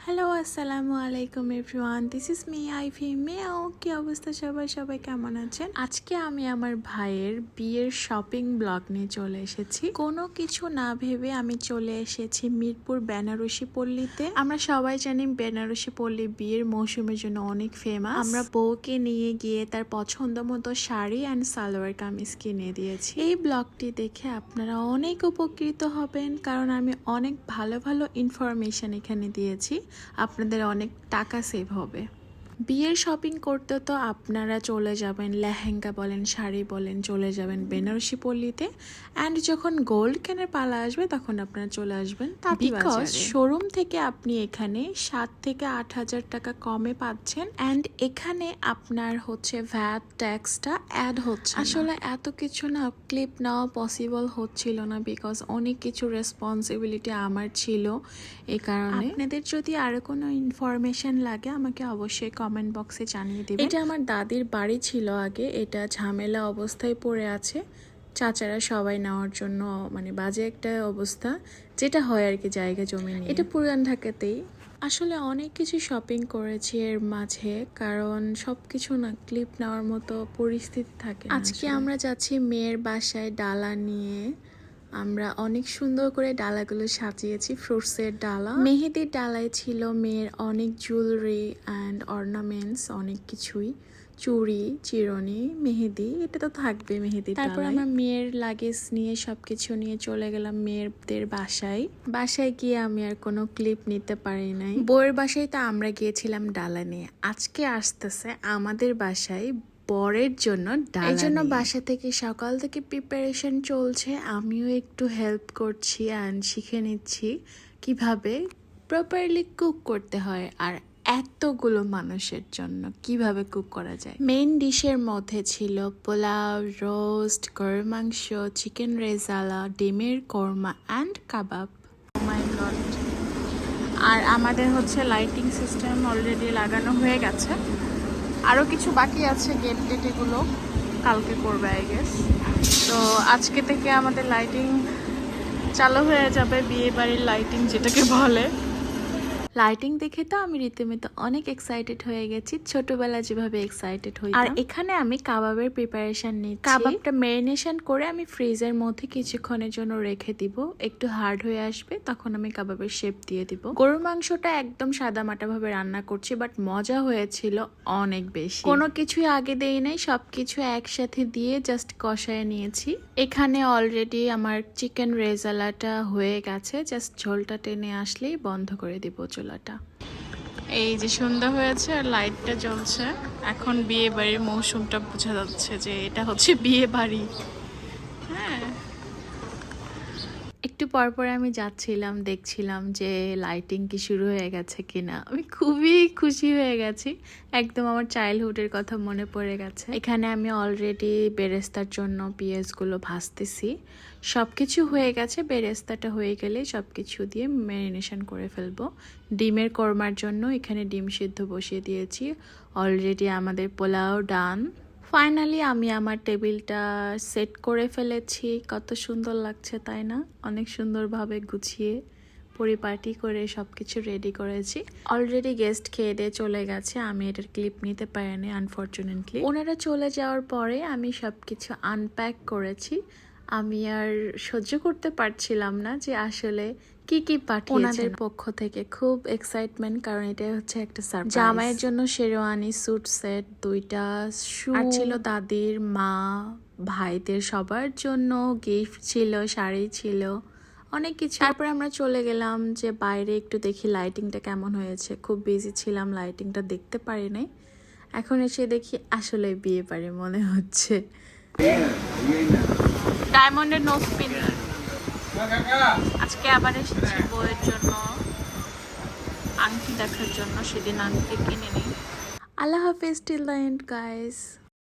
Hello আসসালামু আলাইকুম everyone, this is me Ivy Meow. কি অবস্থা সবাই কেমন আছেন? আজকে আমি আমার ভাইয়ের বিয়ের শপিং ব্লগ নিয়ে চলে এসেছি। কোনো কিছু না ভেবে আমি চলে এসেছি মিরপুর বেনারসি পল্লীতে। আমরা সবাই জানি বেনারসি পল্লী বিয়ের মৌসুমের জন্য অনেক ফেমাস। আমরা বউকে নিয়ে গিয়ে তার পছন্দ মতো শাড়ি অ্যান্ড সালোয়ার কামিজ কিনে দিয়েছি। এই ব্লগটি দেখে আপনারা অনেক উপকৃত হবেন, কারণ আমি অনেক ভালো ভালো ইনফরমেশন এখানে দিয়েছি। আপনাদের অনেক টাকা সেভ হবে। বিয়ের শপিং করতে তো আপনারা চলে যাবেন, লেহেঙ্গা বলেন শাড়ি বলেন, চলে যাবেন বেনারসি পল্লীতে। অ্যান্ড যখন গোল্ড কেনার পালা আসবে তখন আপনারা চলে আসবেন বিকজ শোরুম থেকে আপনি এখানে 7 থেকে 8,000 টাকা কমে পাচ্ছেন। অ্যান্ড এখানে আপনার হচ্ছে ভ্যাট ট্যাক্সটা অ্যাড হচ্ছে। আসলে এত কিছু না ক্লিপ নেওয়া পসিবল হচ্ছিল না, বিকজ অনেক কিছু রেসপন্সিবিলিটি আমার ছিল। এই কারণে আপনাদের যদি আরো কোনো ইনফরমেশন লাগে আমাকে অবশ্যই কমেন্ট বক্সে জানিয়ে দেবেন। এটা আমার দাদির বাড়ি ছিল আগে, এটা ঝামেলা অবস্থায় পড়ে আছে। চাচারা সবাই নেওয়ার জন্য মানে বাজে একটা অবস্থা, যেটা হয় আর কি জায়গা জমি নিয়ে। এটা পুরান ঢাকাতেই। আসলে অনেক কিছু শপিং করেছি এর মাঝে, কারণ সবকিছু না ক্লিপ নেওয়ার মতো পরিস্থিতি থাকে। আজকে আমরা যাচ্ছি মেয়ের বাসায় ডালা নিয়ে। আমরা অনেক সুন্দর করে ডালাগুলো সাজিয়েছি, ফ্রুটসের ডালা। মেহেদির ডালায় ছিল মেয়ের অনেক জুয়েলারি অ্যান্ড অর্নামেন্টস, অনেক কিছুই, চুড়ি, চিরুনি, মেহেদি, এটা তো থাকবে মেহেদির। তারপর আমরা মেয়ের লাগেজ নিয়ে সবকিছু নিয়ে চলে গেলাম মেয়েদের বাসায় গিয়ে আমি আর কোনো ক্লিপ নিতে পারি নাই। বউয়ের বাসায় তো আমরা গিয়েছিলাম ডালা নিয়ে। আজকে আসতেছে আমাদের বাসায় বরের জন্য ডালা। এই জন্য বাসা থেকে সকাল থেকে প্রিপারেশন চলছে, আমিও একটু হেল্প করছি অ্যান্ড শিখে নিচ্ছি কিভাবে প্রপারলি কুক করতে হয় আর এতগুলো মানুষের জন্য কিভাবে কুক করা যায়। মেইন ডিশের মধ্যে ছিল পোলাও, রোস্ট, গরুর মাংস, চিকেন রেজালা, ডিমের korma and kebab. My God. আর আমাদের হচ্ছে লাইটিং সিস্টেম অলরেডি লাগানো হয়ে গেছে, আরও কিছু বাকি আছে, গেট টেট এগুলো কালকে করবে আই গেস। তো আজকে থেকে আমাদের লাইটিং চালু হয়ে যাবে, বিয়ে বাড়ির লাইটিং যেটাকে বলে। লাইটিং দেখে তো আমি রীতিমতো অনেক এক্সাইটেড হয়ে গেছি, ছোটবেলা যেভাবে এক্সাইটেড হই। আর এখানে আমি কাবাবের প্রিপারেশন নিচ্ছি। কাবাবটা ম্যারিনেশন করে আমি ফ্রিজের মধ্যে কিছুক্ষণের জন্য রেখে দিব, একটু হার্ড হয়ে আসবে তখন আমি কাবাবের শেপ দিয়ে দিব। গরুর মাংসটা একদম সাদামাটা ভাবে রান্না করছি, বাট মজা হয়েছিল অনেক বেশি। কোনো কিছুই আগে দেই নাই, সবকিছু একসাথে দিয়ে জাস্ট কষায় নিয়েছি। এখানে অলরেডি আমার চিকেন রেজালাটা হয়ে গেছে, জাস্ট ঝোলটা টেনে আসলেই বন্ধ করে দিব চুলাটা। এই যে সুন্দর হয়েছে আর লাইটটা জ্বলছে। এখন বিয়ে বাড়ির মৌসুমটা বোঝা যাচ্ছে যে এটা হচ্ছে বিয়ে বাড়ি। হ্যাঁ, একটু পরপর আমি যাচ্ছিলাম, দেখছিলাম যে লাইটিং কি শুরু হয়ে গেছে কিনা। আমি খুবই খুশি হয়ে গেছি, একদম আমার চাইল্ডহুডের কথা মনে পড়ে গেছে। এখানে আমি অলরেডি বেরেস্তার জন্য পেঁয়াজগুলো ভাজতেছি। সব কিছু হয়ে গেছে, বেরেস্তাটা হয়ে গেলে সব কিছু দিয়ে ম্যারিনেশন করে ফেলবো। ডিমের কোরমার জন্য এখানে ডিম সিদ্ধ বসিয়ে দিয়েছি। অলরেডি আমাদের পোলাও ডান। ফাইনালি আমি আমার টেবিলটা সেট করে ফেলেছি। কত সুন্দর লাগছে তাই না? অনেক সুন্দরভাবে গুছিয়ে পরিপাটি করে সবকিছু রেডি করেছি। অলরেডি গেস্ট খেয়ে দিয়ে চলে গেছে, আমি এটার ক্লিপ নিতে পারিনি আনফরচুনেটলি। ওনারা চলে যাওয়ার পরে আমি সবকিছু আনপ্যাক করেছি। আমি আর সহ্য করতে পারছিলাম না যে আসলে কি কি পাঠিয়েছে ওনাদের পক্ষ থেকে। খুব এক্সাইটমেন্ট, কারণ এটা হচ্ছে একটা সারপ্রাইজ। জামাইয়ের জন্য শেরওয়ানি, স্যুট সেট, 2টা শু, আর ছিল দাদির, মা, ভাইদের সবার জন্য গিফট ছিল, শাড়ি ছিল, অনেক কিছু। তারপরে আমরা চলে গেলাম যে বাইরে একটু দেখি লাইটিংটা কেমন হয়েছে। খুব বিজি ছিলাম, লাইটিংটা দেখতে পারি নাই। এখন এসে দেখি আসলে বিয়ে বাড়ি মনে হচ্ছে। ডায়মন্ডের নোজ পিন আজকে আবার এসেছি বউয়ের জন্য আংটি দেখার জন্য, সেদিন আংটি কিনে নিই। আল্লাহ হাফেজ টিল দ্য এন্ড গাইস।